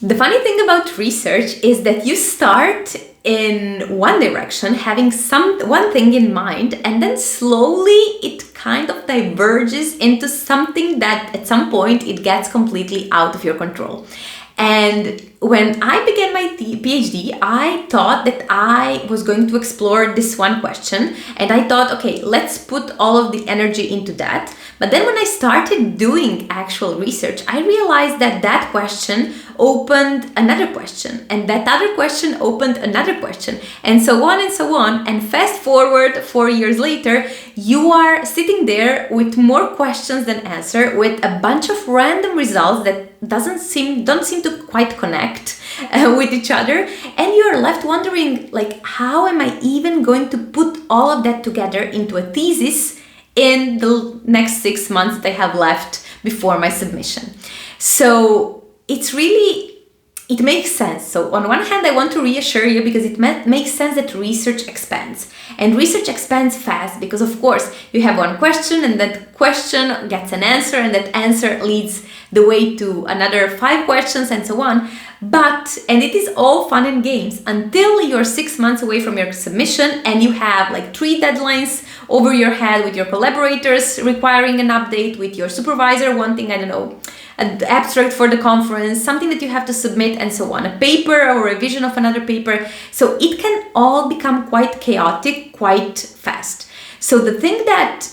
The funny thing about research is that you start in one direction, having one thing in mind, and then slowly it kind of diverges into something that at some point it gets completely out of your control. And when I began my PhD, I thought that I was going to explore this one question, and I thought, okay, let's put all of the energy into that. But then when I started doing actual research, I realized that that question opened another question, and that other question opened another question, and so on and so on. And fast forward 4 years later, you are sitting there with more questions than answer, with a bunch of random results that don't seem to quite connect with each other, and you're left wondering, like, how am I even going to put all of that together into a thesis in the next 6 months that I have left before my submission? So it makes sense. So on one hand, I want to reassure you, because it makes sense that research expands. And research expands fast because, of course, you have one question, and that question gets an answer, and that answer leads the way to another 5 questions, and so on. And it is all fun and games until you're 6 months away from your submission, and you have like 3 deadlines over your head, with your collaborators requiring an update, with your supervisor wanting, I don't know, an abstract for the conference, something that you have to submit, and so on, a paper or a revision of another paper. So it can all become quite chaotic quite fast. So the thing that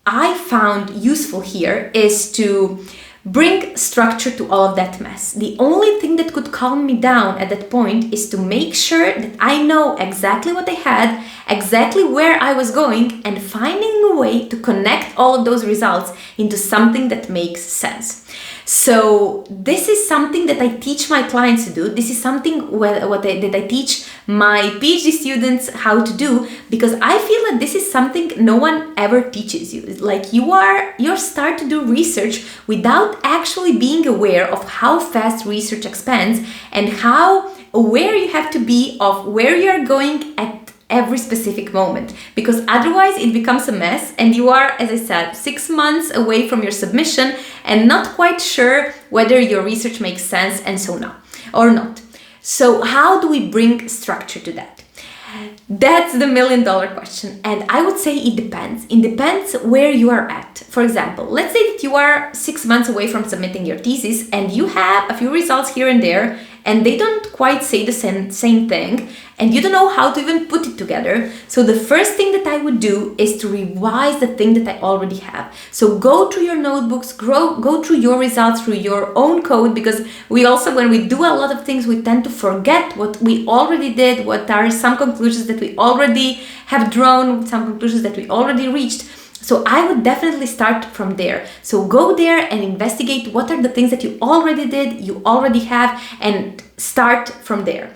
I found useful here is to bring structure to all of that mess. The only thing that could calm me down at that point is to make sure that I know exactly what I had, exactly where I was going, and finding a way to connect all of those results into something that makes sense. So this is something that I teach my clients to do. This is something that I teach my PhD students how to do, because I feel that this is something no one ever teaches you. Like you start to do research without actually being aware of how fast research expands, and how aware you have to be of where you're going at every specific moment, because otherwise it becomes a mess, and you are, as I said, 6 months away from your submission and not quite sure whether your research makes sense and so on or not. So how do we bring structure to that? That's the $1 million question. And I would say it depends. It depends where you are at. For example, let's say that you are 6 months away from submitting your thesis, and you have a few results here and there, and they don't quite say the same thing, and you don't know how to even put it together. So the first thing that I would do is to revise the thing that I already have. So go through your notebooks, go through your results, through your own code, because we also, when we do a lot of things, we tend to forget what we already did, what are some conclusions that we already have drawn, some conclusions that we already reached. So I would definitely start from there. So go there and investigate what are the things that you already did, you already have, and start from there.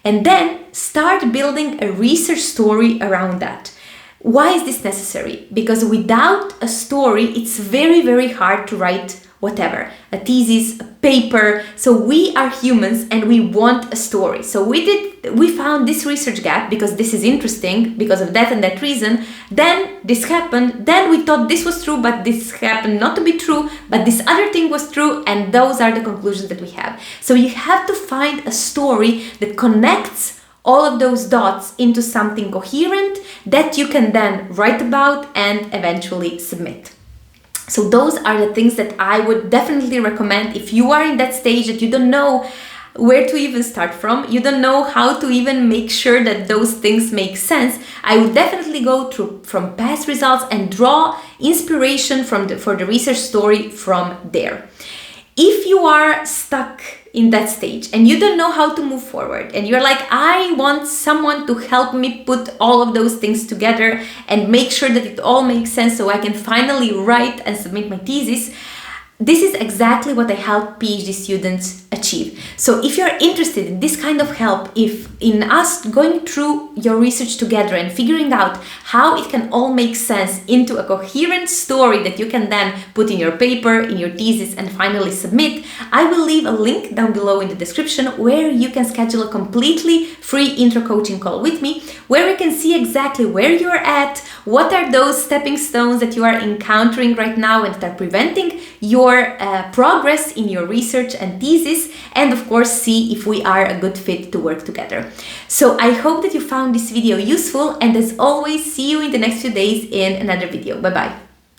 And then start building a research story around that. Why is this necessary? Because without a story, it's very, very hard to write whatever, a thesis, a paper. So we are humans and we want a story. So we found this research gap because this is interesting because of that and that reason. Then this happened. Then we thought this was true, but this happened not to be true, but this other thing was true. And those are the conclusions that we have. So you have to find a story that connects all of those dots into something coherent that you can then write about and eventually submit. So those are the things that I would definitely recommend if you are in that stage that you don't know where to even start from, you don't know how to even make sure that those things make sense. I would definitely go through from past results and draw inspiration for the research story from there. If you are stuck in that stage and you don't know how to move forward, and you're like, I want someone to help me put all of those things together and make sure that it all makes sense so I can finally write and submit my thesis, this is exactly what I help PhD students achieve. So if you're interested in this kind of help, if in us going through your research together and figuring out how it can all make sense into a coherent story that you can then put in your paper, in your thesis, and finally submit, I will leave a link down below in the description where you can schedule a completely free intro coaching call with me, where we can see exactly where you're at, what are those stepping stones that you are encountering right now and that are preventing your progress in your research and thesis, and of course see if we are a good fit to work together. So I hope that you found this video useful, and as always, see you in the next few days in another video. Bye bye.